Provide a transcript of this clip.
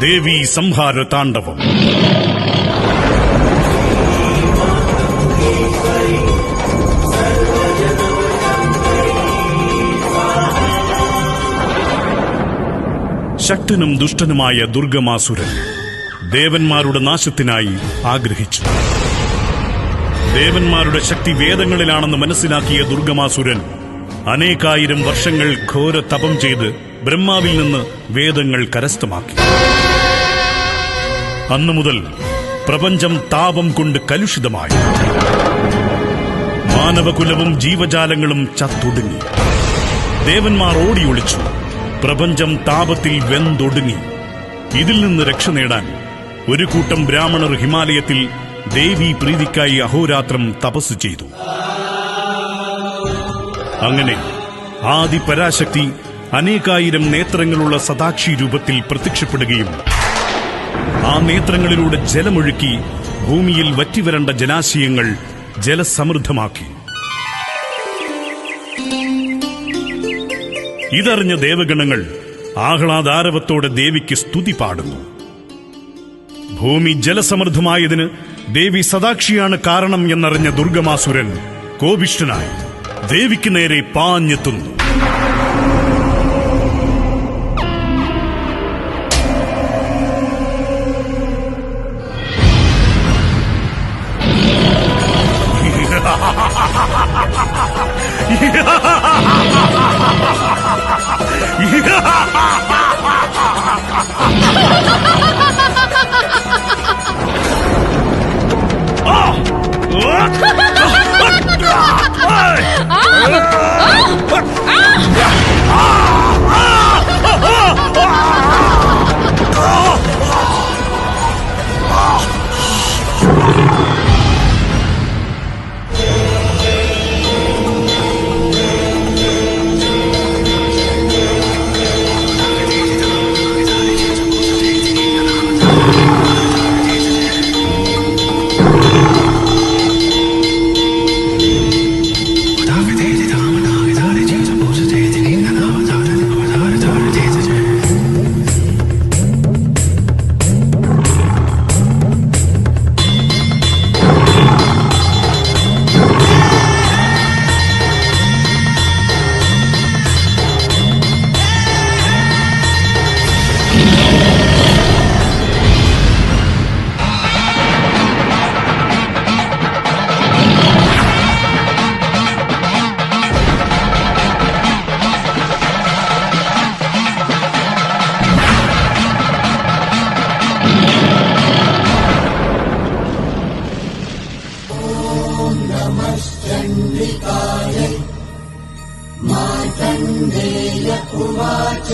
ദേവീ സംഹാര താണ്ഡവം. ശക്തനും ദുഷ്ടനുമായ ദുർഗമാസുരൻ ദേവന്മാരുടെ നാശത്തിനായി ആഗ്രഹിച്ചു. ദേവന്മാരുടെ ശക്തി വേദങ്ങളിലാണെന്ന് മനസ്സിലാക്കിയ ദുർഗമാസുരൻ അനേകായിരം വർഷങ്ങൾ ഘോര തപം ചെയ്ത് ബ്രഹ്മാവിൽ നിന്ന് വേദങ്ങൾ കരസ്ഥമാക്കി. അന്നു മുതൽ പ്രപഞ്ചം താപം കൊണ്ട് കലുഷിതമായി. മാനവകുലവും ജീവജാലങ്ങളും ചത്തൊടുങ്ങി. ദേവന്മാർ ഓടിയൊളിച്ചു. പ്രപഞ്ചം താപത്തിൽ വെന്തൊടുങ്ങി. ഇതിൽ നിന്ന് രക്ഷ നേടാൻ ഒരു കൂട്ടം ബ്രാഹ്മണർ ഹിമാലയത്തിൽ ദേവീ പ്രീതിക്കായി അഹോരാത്രം തപസ് ചെയ്തു. അങ്ങനെ ആദിപരാശക്തി അനേകായിരം നേത്രങ്ങളുള്ള സദാക്ഷി രൂപത്തിൽ പ്രത്യക്ഷപ്പെടുകയും ആ നേത്രങ്ങളിലൂടെ ജലമൊഴുക്കി ഭൂമിയിൽ വറ്റിവരണ്ട ജലാശയങ്ങൾ ജലസമൃദ്ധമാക്കി. ഇതറിഞ്ഞ ദേവഗണങ്ങൾ ആഹ്ലാദാരവത്തോടെ ദേവിക്ക് സ്തുതി പാടുന്നു. ഭൂമി ജലസമൃദ്ധമായതിന് ദേവി സദാക്ഷിയാണ് കാരണം എന്നറിഞ്ഞ ദുർഗമാസുരൻ കോപിഷ്ഠനായി ദേവിക്ക് നേരെ പാഞ്ഞെത്തുന്നു. मार्कण्डेय उवाच